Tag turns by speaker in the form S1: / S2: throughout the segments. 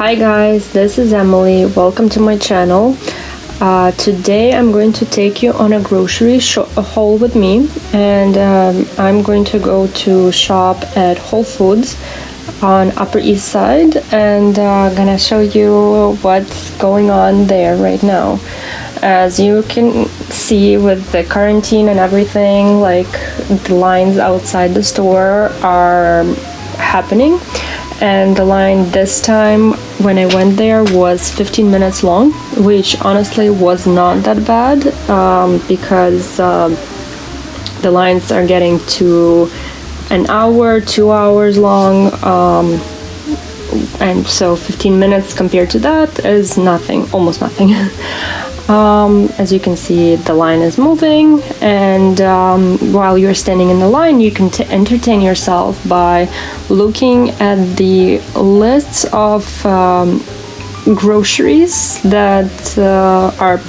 S1: Hi guys, this is Emily. Welcome to my channel. Today I'm going to take you on a grocery haul with me, and I'm going to go to shop at Whole Foods on Upper East Side, and gonna show you what's going on there right now. As you can see, with the quarantine and everything, like the lines outside the store are happening, and the line this time when I went there was 15 minutes long, which honestly was not that bad, because the lines are getting to an hour, 2 hours long, and so 15 minutes compared to that is nothing, almost nothing. As you can see, the line is moving, and while you're standing in the line, you can entertain yourself by looking at the lists of groceries that are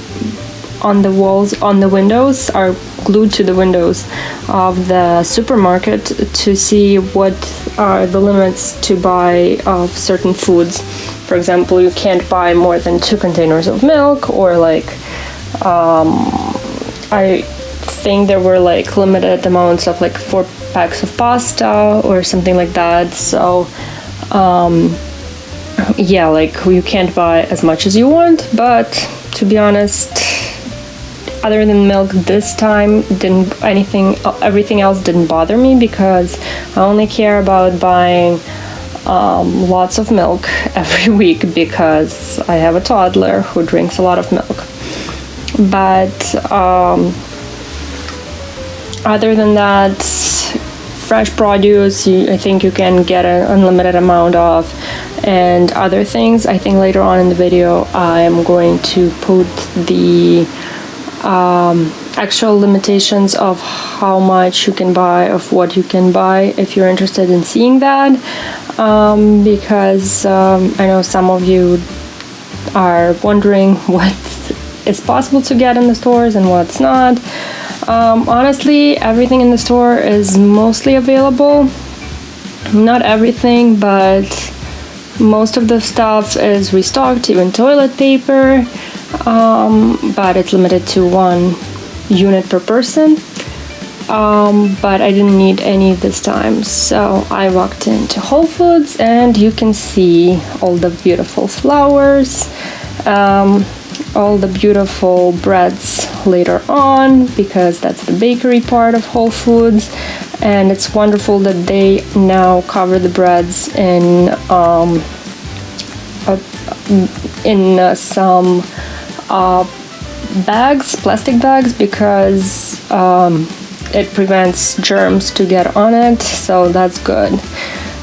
S1: on the walls, on the windows, are glued to the windows of the supermarket to see what are the limits to buy of certain foods. For example, you can't buy more than 2 containers of milk, or like I think there were like limited amounts of like 4 packs of pasta or something like that. So yeah, like you can't buy as much as you want, but to be honest, other than milk this time, everything else didn't bother me, because I only care about buying lots of milk every week because I have a toddler who drinks a lot of milk. But other than that, fresh produce, I think you can get an unlimited amount of, and other things. I think later on in the video I am going to put the actual limitations of how much you can buy, of what you can buy, if you're interested in seeing that, because I know some of you are wondering what is possible to get in the stores and what's not. Honestly, everything in the store is mostly available. Not everything, but most of the stuff is restocked, even toilet paper, but it's limited to 1 unit per person. But I didn't need any this time, so I walked into Whole Foods, and you can see all the beautiful flowers, all the beautiful breads later on, because that's the bakery part of Whole Foods. And it's wonderful that they now cover the breads in some bags, plastic bags, because it prevents germs to get on it, so that's good.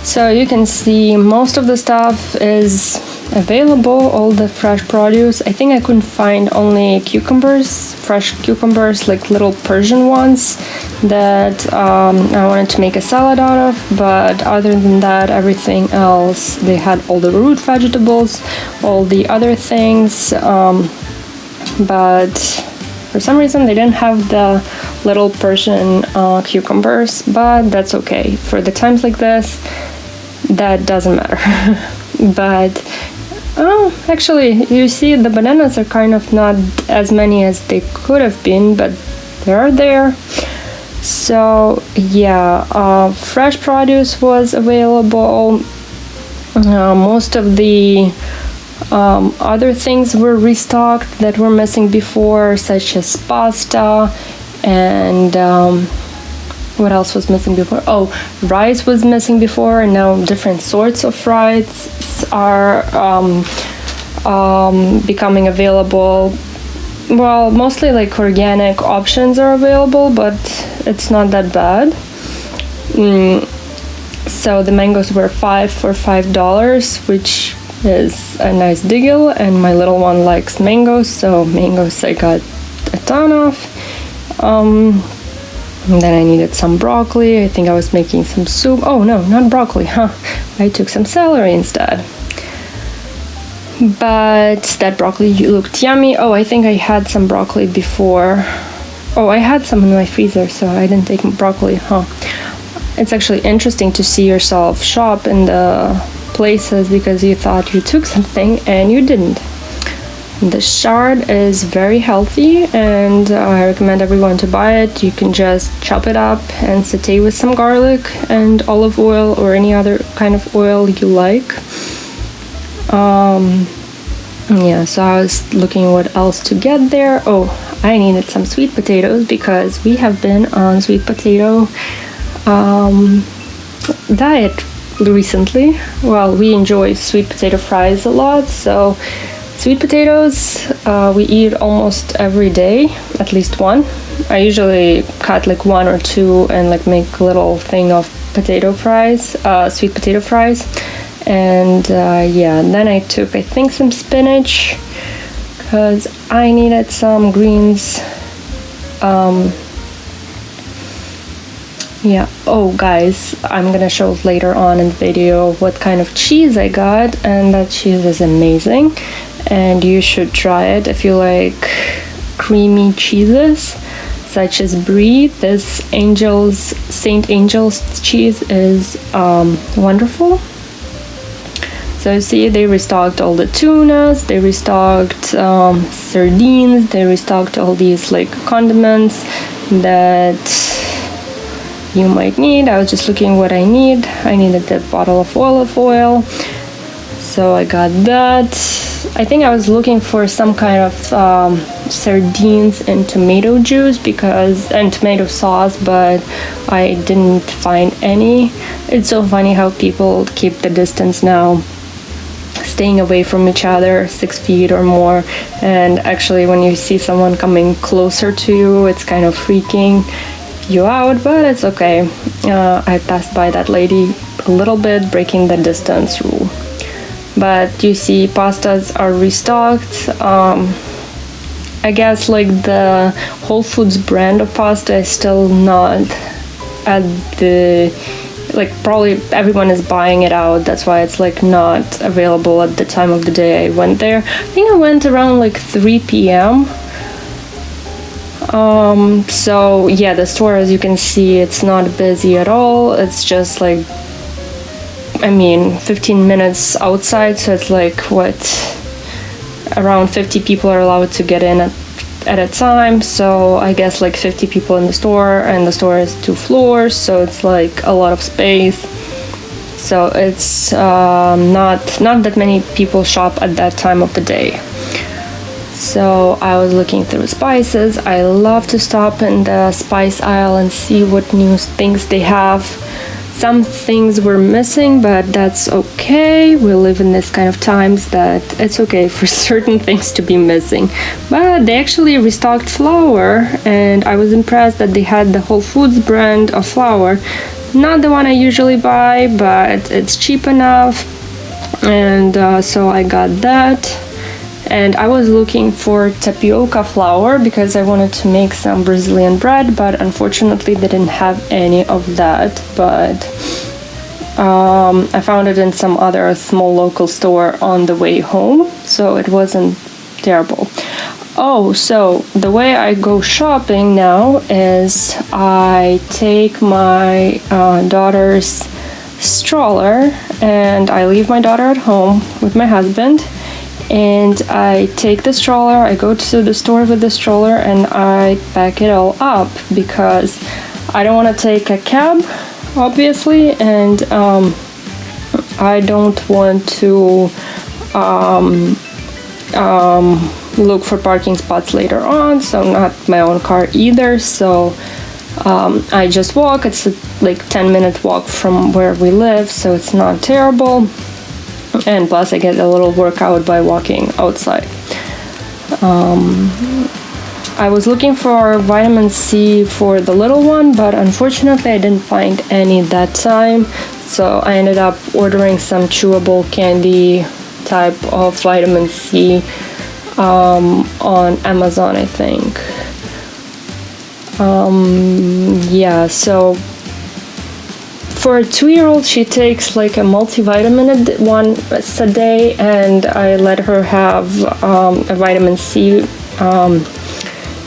S1: So you can see most of the stuff is available, all the fresh produce. I think I couldn't find only cucumbers, fresh cucumbers, like little Persian ones that I wanted to make a salad out of, but other than that, everything else, they had all the root vegetables, all the other things, but for some reason they didn't have the little Persian cucumbers, but that's okay. For the times like this, that doesn't matter. But actually, you see, the bananas are kind of not as many as they could have been, but they are there. So yeah, fresh produce was available. Most of the other things were restocked that were missing before, such as pasta, and what else was missing before? Oh, rice was missing before, and now different sorts of rice are becoming available. Well, mostly like organic options are available, but it's not that bad. So the mangoes were $5 for $5, which is a nice deal, and my little one likes mangoes, so mangoes I got a ton of. And then I needed some broccoli. I think I was making some soup. Oh no, not broccoli, I took some celery instead. But that broccoli looked yummy. Oh, I think I had some broccoli before. Oh, I had some in my freezer, so I didn't take broccoli, It's actually interesting to see yourself shop in the places because you thought you took something and you didn't. The shard is very healthy, and I recommend everyone to buy it. You can just chop it up and saute with some garlic and olive oil or any other kind of oil you like. Yeah, so I was looking what else to get there. Oh, I needed some sweet potatoes because we have been on sweet potato diet recently. Well, we enjoy sweet potato fries a lot, so sweet potatoes we eat almost every day, at least one. I usually cut like one or two and like make a little thing of potato fries, sweet potato fries. And yeah, then I took, I think, some spinach because I needed some greens. Yeah. Oh, guys, I'm gonna show later on in the video what kind of cheese I got, and that cheese is amazing. And you should try it if you like creamy cheeses such as brie. This St. Angel's cheese is wonderful. So you see, they restocked all the tunas, they restocked sardines, they restocked all these like condiments that you might need. I was just looking what I need. I needed a bottle of olive oil, so I got that. I think I was looking for some kind of sardines and tomato juice and tomato sauce, but I didn't find any. It's so funny how people keep the distance now, staying away from each other 6 feet or more, and actually when you see someone coming closer to you, it's kind of freaking you out, but it's okay. I passed by that lady a little bit, breaking the distance rule. But you see, pastas are restocked. I guess like the Whole Foods brand of pasta is still not at the, like, probably everyone is buying it out. That's why it's like not available at the time of the day I went there. I think I went around like 3 p.m. So yeah, the store, as you can see, it's not busy at all. It's just like, I mean, 15 minutes outside, so it's like what, around 50 people are allowed to get in at a time. So I guess like 50 people in the store, and the store is 2 floors, so it's like a lot of space. So it's not that many people shop at that time of the day. So I was looking through spices. I love to stop in the spice aisle and see what new things they have. Some things were missing, but that's okay. We live in this kind of times that it's okay for certain things to be missing. But they actually restocked flour, and I was impressed that they had the Whole Foods brand of flour. Not the one I usually buy, but it's cheap enough, and so I got that. And I was looking for tapioca flour because I wanted to make some Brazilian bread, but unfortunately they didn't have any of that. But I found it in some other small local store on the way home, so it wasn't terrible. Oh, so the way I go shopping now is I take my daughter's stroller, and I leave my daughter at home with my husband. And I take the stroller, I go to the store with the stroller, and I pack it all up because I don't want to take a cab, obviously, and I don't want to look for parking spots later on, so not my own car either. So I just walk. It's a like 10-minute walk from where we live, so it's not terrible. And plus I get a little workout by walking outside. I was looking for vitamin C for the little one, but unfortunately I didn't find any that time, so I ended up ordering some chewable candy type of vitamin C on Amazon, I think. Yeah, so for a 2-year-old, she takes like a multivitamin once a day, and I let her have a vitamin C.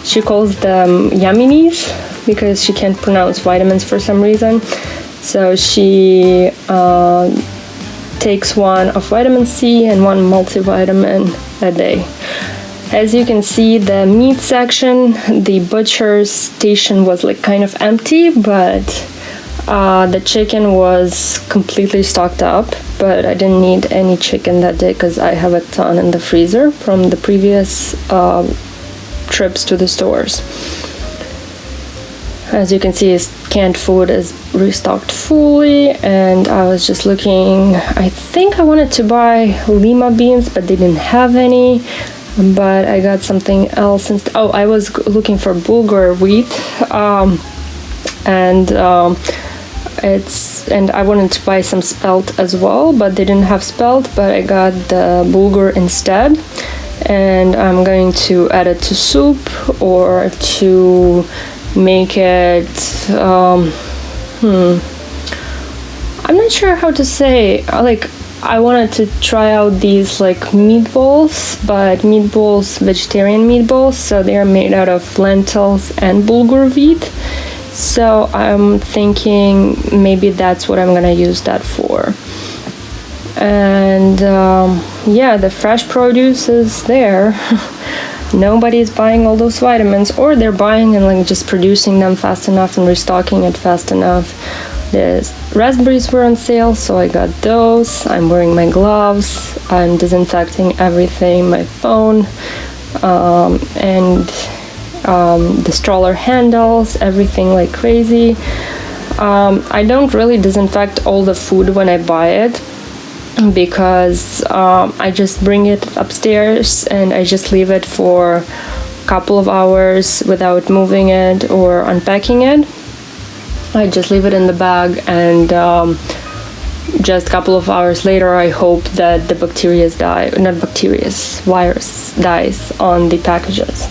S1: She calls them Yaminis because she can't pronounce vitamins for some reason. So she takes one of vitamin C and one multivitamin a day. As you can see, the meat section, the butcher's station was like kind of empty, but the chicken was completely stocked up. But I didn't need any chicken that day because I have a ton in the freezer from the previous trips to the stores. As you can see, canned food is restocked fully, and I was just looking. I think I wanted to buy lima beans, but they didn't have any. But I got something else instead. Oh, I was looking for Bulgur wheat, and I wanted to buy some spelt as well, but they didn't have spelt. But I got the Bulgur instead, and I'm going to add it to soup or to make it. I'm not sure how to say. I wanted to try out these like meatballs, but vegetarian meatballs, so they are made out of lentils and Bulgur wheat. So I'm thinking maybe that's what I'm gonna use that for. And yeah, the fresh produce is there. Nobody's buying all those vitamins, or they're buying and like just producing them fast enough and restocking it fast enough. The raspberries were on sale, so I got those. I'm wearing my gloves. I'm disinfecting everything, my phone, and the stroller handles, everything like crazy. I don't really disinfect all the food when I buy it, because I just bring it upstairs and I just leave it for a couple of hours without moving it or unpacking it. I just leave it in the bag, and just a couple of hours later I hope that the virus dies on the packages.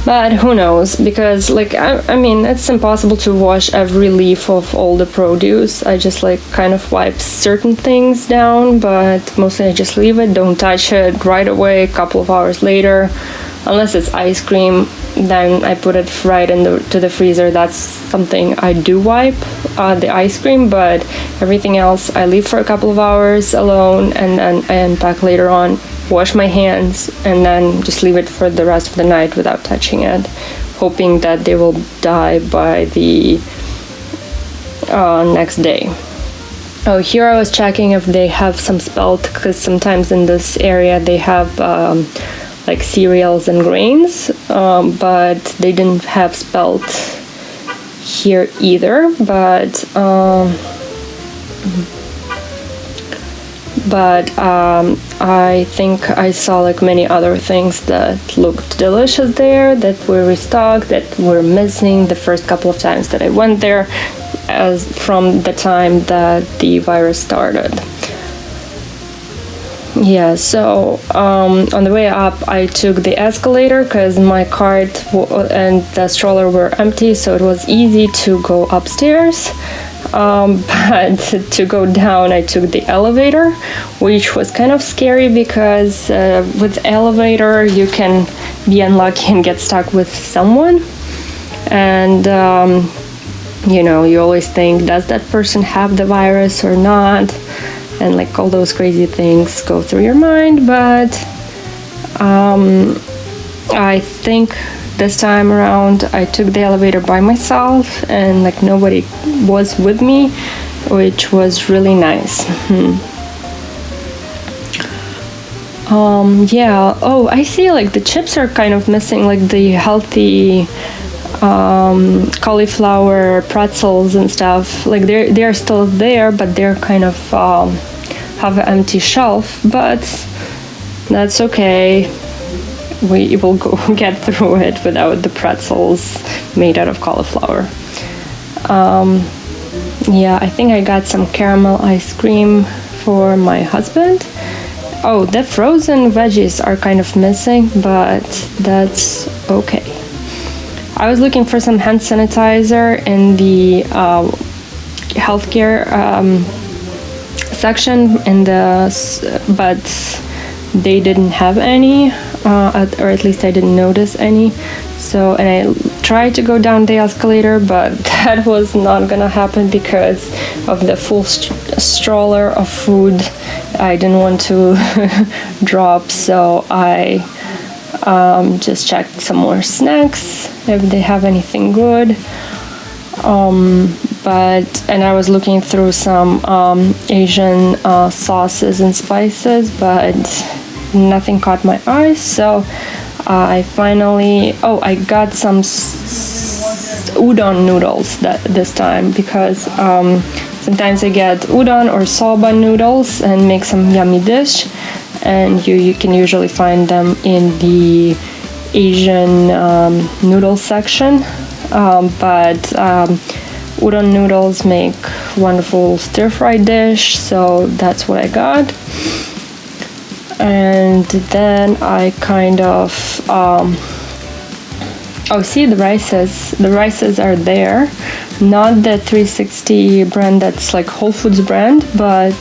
S1: But who knows, because like I mean, it's impossible to wash every leaf of all the produce. I just like kind of wipe certain things down, but mostly I just leave it, don't touch it right away. A couple of hours later, unless it's ice cream, then I put it right to the freezer. That's something I do wipe, the ice cream, but everything else I leave for a couple of hours alone, and then I unpack later on, wash my hands, and then just leave it for the rest of the night without touching it, hoping that they will die by the next day. Oh, here I was checking if they have some spelt, because sometimes in this area they have like cereals and grains, but they didn't have spelt here either. But I think I saw like many other things that looked delicious there, that were restocked, that were missing the first couple of times that I went there, as from the time that the virus started. Yeah, so on the way up I took the escalator because my cart and the stroller were empty, so it was easy to go upstairs. But to go down I took the elevator, which was kind of scary because with the elevator you can be unlucky and get stuck with someone, and you know, you always think, does that person have the virus or not? And like all those crazy things go through your mind. But I think this time around I took the elevator by myself, and like nobody was with me, which was really nice. Yeah. Oh, I see, like the chips are kind of missing, like the healthy cauliflower pretzels and stuff. Like they're still there, but they're kind of have an empty shelf. But that's okay. We will get through it without the pretzels made out of cauliflower. Yeah, I think I got some caramel ice cream for my husband. Oh, the frozen veggies are kind of missing, but that's okay. I was looking for some hand sanitizer in the healthcare section, but they didn't have any, or at least I didn't notice any. So, and I tried to go down the escalator, but that was not gonna happen because of the full stroller of food I didn't want to drop. So I just checked some more snacks if they have anything good. And I was looking through some Asian sauces and spices, but nothing caught my eye. So I finally, I got some udon noodles this time, because sometimes I get udon or soba noodles and make some yummy dish, and you can usually find them in the Asian noodle section. But udon noodles make wonderful stir-fry dish, so that's what I got. And then I kind of see the rices are there, not the 360 brand that's like Whole Foods brand, but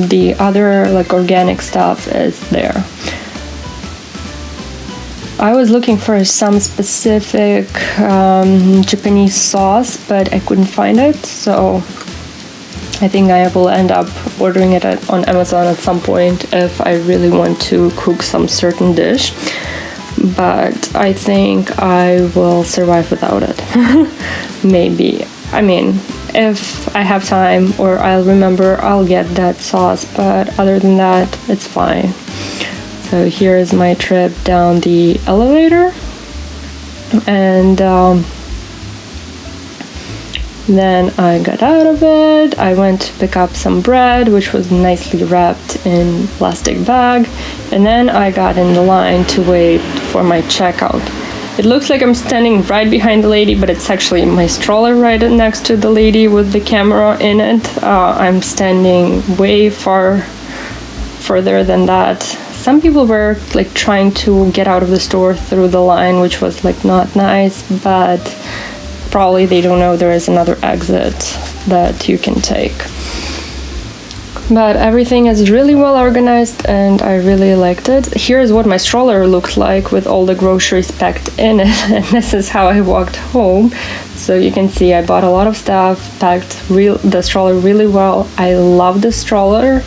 S1: the other like organic stuff is there. I was looking for some specific Japanese sauce, but I couldn't find it, so I think I will end up ordering it on Amazon at some point if I really want to cook some certain dish. But I think I will survive without it. Maybe. I mean, if I have time or I'll remember, I'll get that sauce, but other than that, it's fine. So here is my trip down the elevator, and then I got out of it. I went to pick up some bread, which was nicely wrapped in plastic bag, and then I got in the line to wait for my checkout. It looks like I'm standing right behind the lady, but it's actually my stroller right next to the lady with the camera in it. I'm standing way further than that. Some people were like trying to get out of the store through the line, which was like not nice, but probably they don't know there is another exit that you can take. But everything is really well organized and I really liked it. Here's what my stroller looked like with all the groceries packed in it, and this is how I walked home. So you can see I bought a lot of stuff, packed the stroller really well. I love the stroller.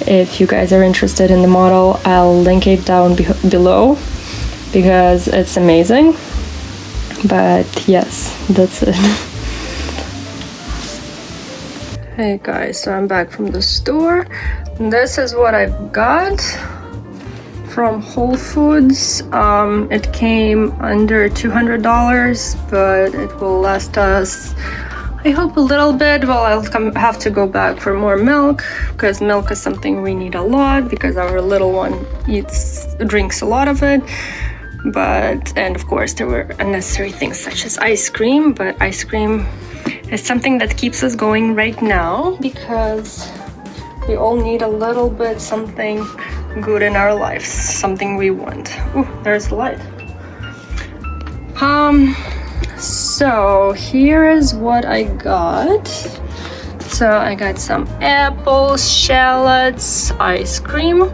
S1: If you guys are interested in the model, I'll link it down below because it's amazing. But yes, that's it. Hey guys, so I'm back from the store. This is what I've got from Whole Foods. It came under $200, but it will last us, I hope, a little bit. Well, I'll have to go back for more milk, because milk is something we need a lot because our little one drinks a lot of it. And of course there were unnecessary things such as ice cream, but ice cream is something that keeps us going right now because we all need a little bit something good in our lives, something we want. Ooh, there's the light. So here is what I got. So I got some apples, shallots, ice cream.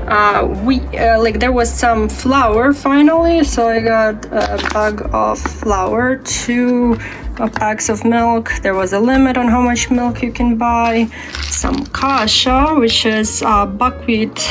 S1: There was some flour finally, so I got a bag of flour, 2 packs of milk. There was a limit on how much milk you can buy. Some kasha, which is buckwheat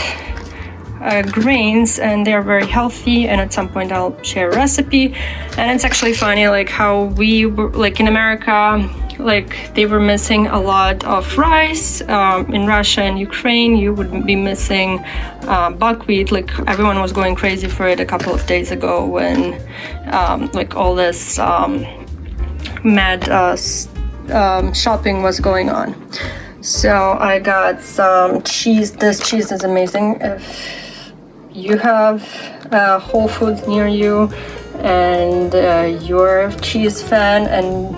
S1: grains, and they're very healthy, and at some point I'll share a recipe. And it's actually funny like how we were, like in America, like they were missing a lot of rice. In Russia and Ukraine you would be missing buckwheat. Like everyone was going crazy for it a couple of days ago when like all this mad shopping was going on. So I got some cheese. This cheese is amazing. If you have Whole Foods near you and you're a cheese fan, and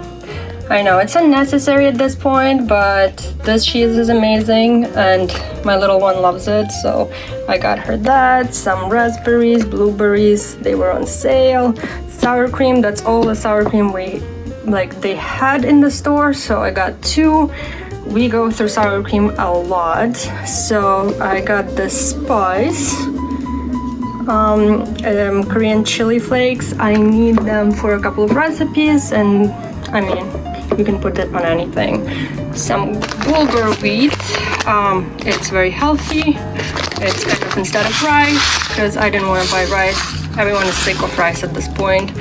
S1: I know it's unnecessary at this point, but this cheese is amazing and my little one loves it, so I got her that. Some raspberries, blueberries, they were on sale. Sour cream, that's all the sour cream they had in the store, so I got 2. we go through sour cream a lot, so I got the spice, Korean chili flakes. I need them for a couple of recipes, and I mean, you can put it on anything. Some Bulgur wheat, it's very healthy. It's kind of instead of rice, because I didn't want to buy rice. Everyone is sick of rice at this point.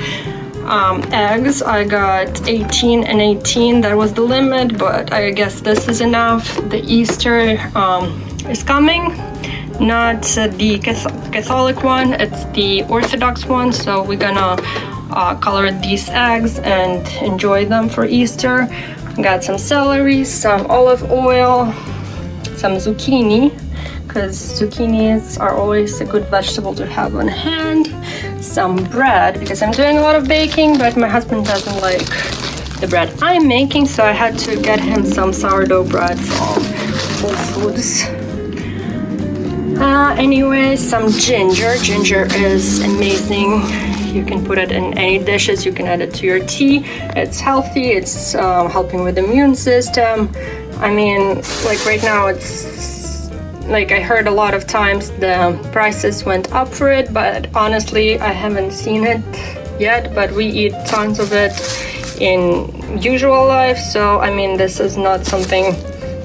S1: Eggs, I got 18 and 18, that was the limit, but I guess this is enough. The Easter is coming, not the Catholic one, it's the Orthodox one, so we're gonna color these eggs and enjoy them for Easter. Got some celery, some olive oil, some zucchini, because zucchinis are always a good vegetable to have on hand. Some bread, because I'm doing a lot of baking, but my husband doesn't like the bread I'm making, so I had to get him some sourdough bread from Whole Foods. Anyway, some ginger. Ginger is amazing. You can put it in any dishes, you can add it to your tea. It's healthy, it's helping with the immune system. I mean, like right now it's like I heard a lot of times the prices went up for it, but honestly I haven't seen it yet, but we eat tons of it in usual life, so I mean this is not something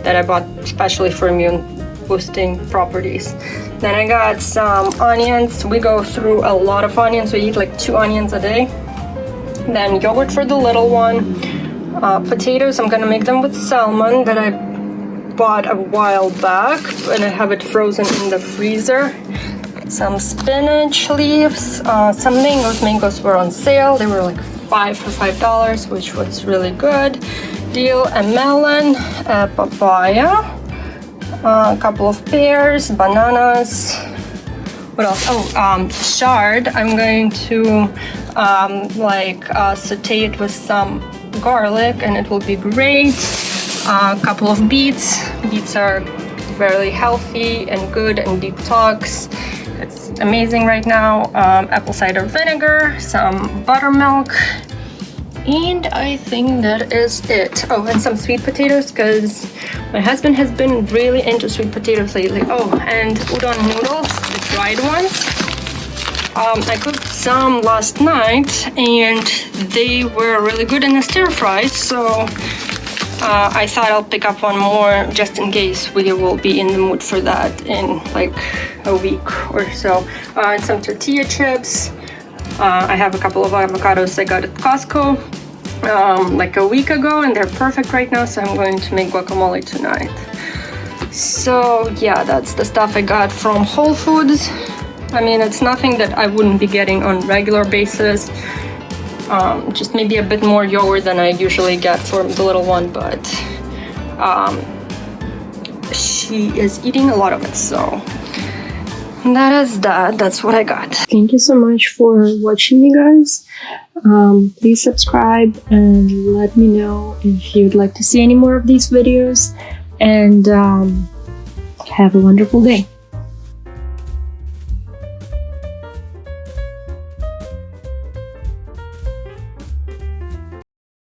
S1: that I bought especially for immune boosting properties. Then I got some onions. We go through a lot of onions, we eat like 2 onions a day. Then yogurt for the little one. Potatoes, I'm gonna make them with salmon that I bought a while back, and I have it frozen in the freezer. Some spinach leaves, some mangoes. Mangoes were on sale. They were like 5 for $5, which was really good deal. A melon, a papaya, a couple of pears, bananas. What else? Oh, chard. I'm going to saute it with some garlic, and it will be great. A couple of beets. Beets are very healthy and good and detox. It's amazing right now. Apple cider vinegar, some buttermilk, and I think that is it. Oh, and some sweet potatoes, because my husband has been really into sweet potatoes lately. Oh, and udon noodles, the dried ones. I cooked some last night and they were really good in a stir fry, so I thought I'll pick up one more just in case we will be in the mood for that in like a week or so. And some tortilla chips. I have a couple of avocados I got at Costco like a week ago, and they're perfect right now, so I'm going to make guacamole tonight. So yeah, that's the stuff I got from Whole Foods. I mean, it's nothing that I wouldn't be getting on regular basis. Just maybe a bit more yogurt than I usually get for the little one, but she is eating a lot of it, so that's what I got. Thank you so much for watching me, guys. Please subscribe and let me know if you'd like to see any more of these videos, and have a wonderful day.